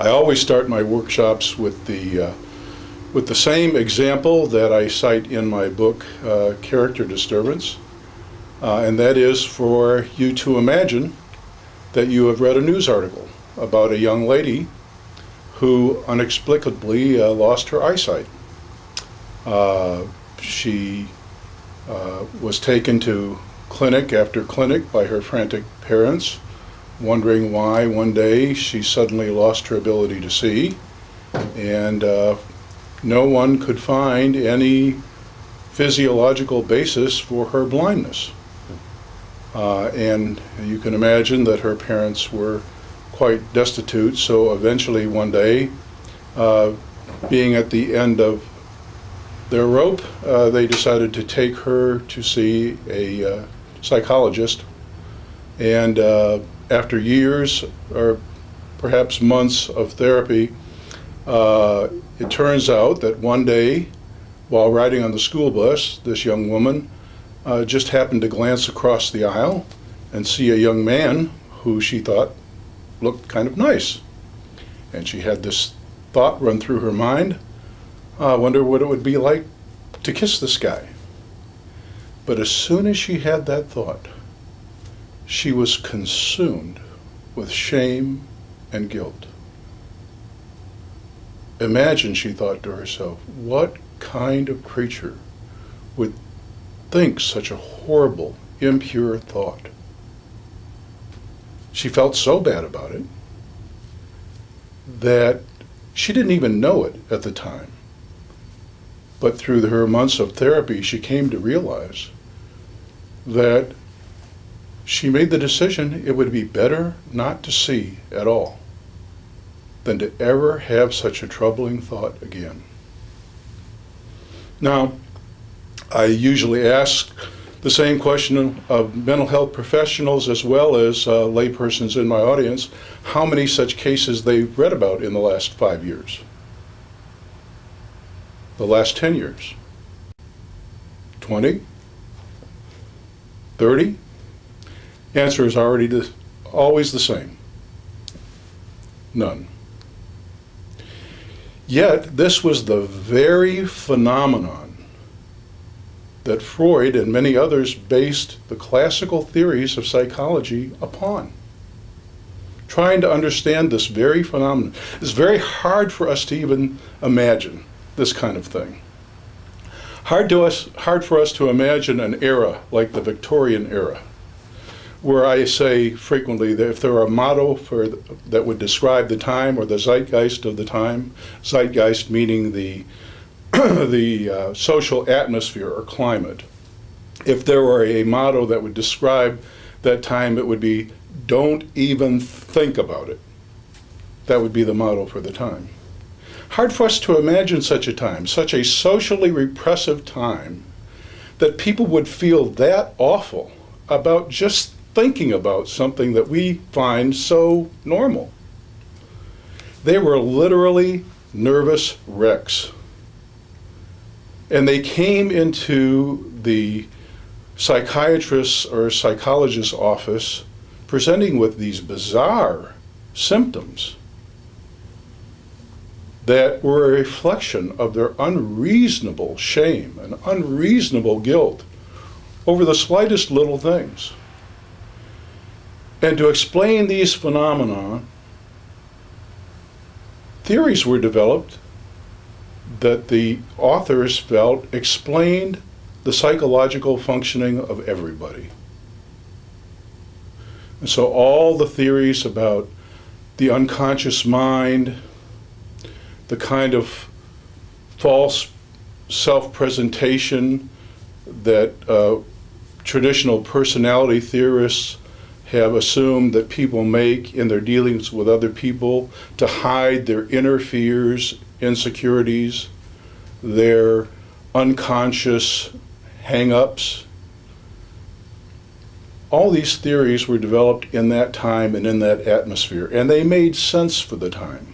I always start my workshops with the same example that I cite in my book, Character Disturbance, and that is for you to imagine that you have read a news article about a young lady who inexplicably lost her eyesight. She was taken to clinic after clinic by her frantic parents, wondering why one day she suddenly lost her ability to see, and no one could find any physiological basis for her blindness. And you can imagine that her parents were quite destitute, so eventually one day, being at the end of their rope, they decided to take her to see a psychologist. And after years, or perhaps months of therapy, it turns out that one day, while riding on the school bus, this young woman just happened to glance across the aisle and see a young man who she thought looked kind of nice. And she had this thought run through her mind, I wonder what it would be like to kiss this guy. But as soon as she had that thought, she was consumed with shame and guilt. Imagine, she thought to herself, what kind of creature would think such a horrible, impure thought? She felt so bad about it that she didn't even know it at the time. But through her months of therapy, she came to realize that she made the decision it would be better not to see at all than to ever have such a troubling thought again. Now, I usually ask the same question of mental health professionals as well as laypersons in my audience, how many such cases they've read about in the last 5 years, the last 10 years, 20, 30? Answer is always the same. None. Yet, this was the very phenomenon that Freud and many others based the classical theories of psychology upon. Trying to understand this very phenomenon. It's very hard for us to even imagine this kind of thing. Hard for us to imagine an era like the Victorian era, where I say frequently that if there were a motto that would describe the time or the zeitgeist of the time, zeitgeist meaning the social atmosphere or climate, if there were a motto that would describe that time, it would be, don't even think about it. That would be the motto for the time. Hard for us to imagine such a time, such a socially repressive time, that people would feel that awful about just thinking about something that we find so normal. They were literally nervous wrecks. And they came into the psychiatrist's or psychologist's office presenting with these bizarre symptoms that were a reflection of their unreasonable shame and unreasonable guilt over the slightest little things. And to explain these phenomena, theories were developed that the authors felt explained the psychological functioning of everybody. And so all the theories about the unconscious mind, the kind of false self-presentation that traditional personality theorists have assumed that people make in their dealings with other people to hide their inner fears, insecurities, their unconscious hang-ups. All these theories were developed in that time and in that atmosphere, and they made sense for the time.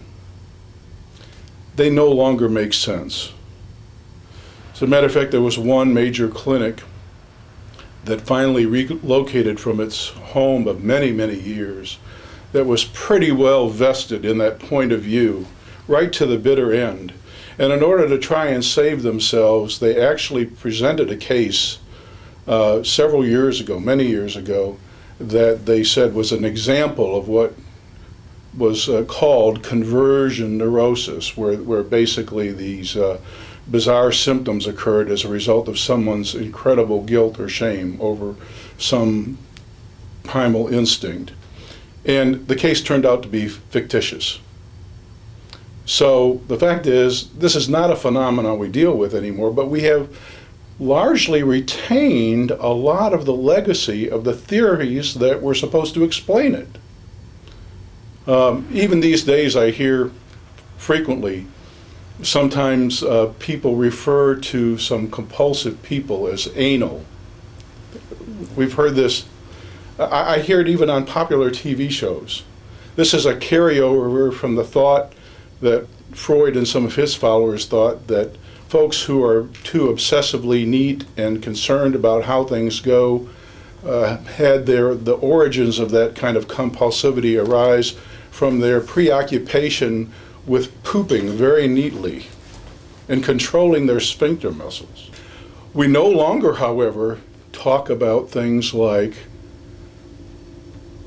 They no longer make sense. As a matter of fact, there was one major clinic that finally relocated from its home of many, many years that was pretty well vested in that point of view, right to the bitter end. And in order to try and save themselves, they actually presented a case several years ago, many years ago, that they said was an example of what was called conversion neurosis, where basically these bizarre symptoms occurred as a result of someone's incredible guilt or shame over some primal instinct. And the case turned out to be fictitious. So the fact is, this is not a phenomenon we deal with anymore, but we have largely retained a lot of the legacy of the theories that were supposed to explain it. Even these days I hear frequently, sometimes people refer to some compulsive people as anal. We've heard this, I hear it even on popular TV shows. This is a carryover from the thought that Freud and some of his followers thought that folks who are too obsessively neat and concerned about how things go had the origins of that kind of compulsivity arise from their preoccupation with pooping very neatly and controlling their sphincter muscles. We no longer, however, talk about things like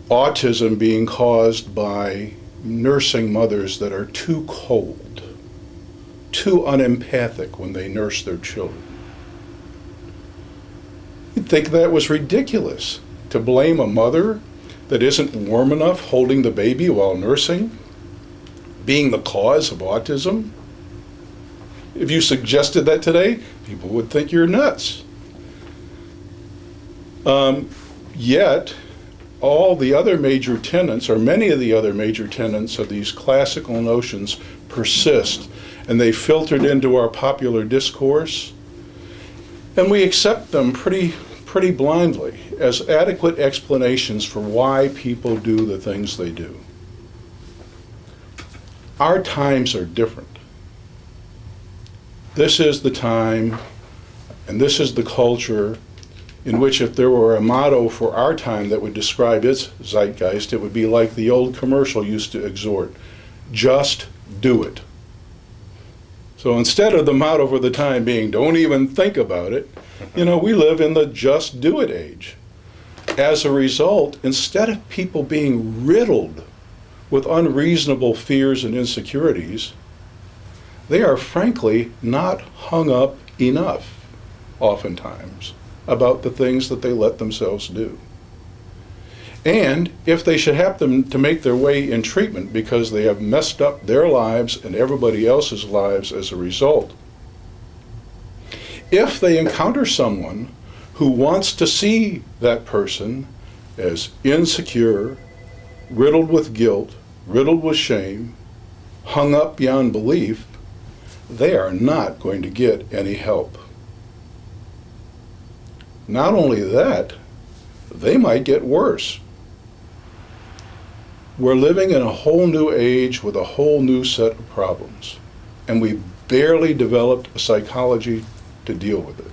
autism being caused by nursing mothers that are too cold, too unempathic when they nurse their children. You'd think that was ridiculous, to blame a mother that isn't warm enough holding the baby while nursing, being the cause of autism. If you suggested that today, people would think you're nuts. Yet, all the other major tenets, or many of the other major tenets of these classical notions persist, and they filtered into our popular discourse, and we accept them pretty blindly as adequate explanations for why people do the things they do. Our times are different. This is the time, and this is the culture in which if there were a motto for our time that would describe its zeitgeist, it would be like the old commercial used to exhort, just do it. So instead of the motto for the time being, don't even think about it, we live in the just do it age. As a result, instead of people being riddled with unreasonable fears and insecurities, they are frankly not hung up enough, oftentimes, about the things that they let themselves do. And if they should happen to make their way in treatment because they have messed up their lives and everybody else's lives as a result, if they encounter someone who wants to see that person as insecure, riddled with guilt, riddled with shame, hung up beyond belief, they are not going to get any help. Not only that, they might get worse. We're living in a whole new age with a whole new set of problems, and we've barely developed a psychology to deal with it.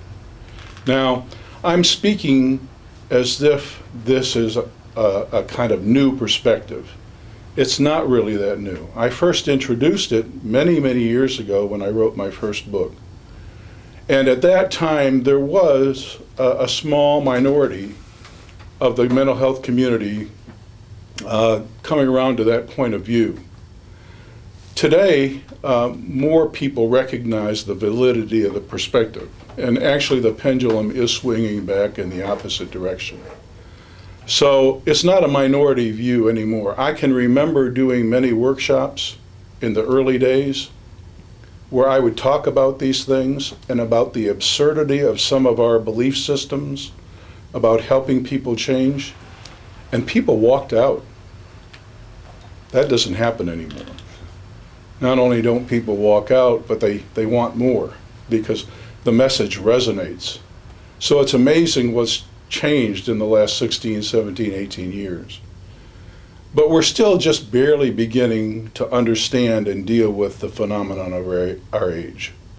Now, I'm speaking as if this is a kind of new perspective. It's not really that new. I first introduced it many, many years ago when I wrote my first book. And at that time, there was a small minority of the mental health community coming around to that point of view. Today, more people recognize the validity of the perspective, and actually the pendulum is swinging back in the opposite direction. So it's not a minority view anymore. I can remember doing many workshops in the early days where I would talk about these things and about the absurdity of some of our belief systems, about helping people change, and people walked out. That doesn't happen anymore. Not only don't people walk out, but they want more because the message resonates. So it's amazing what's changed in the last 16, 17, 18 years. But we're still just barely beginning to understand and deal with the phenomenon of our age.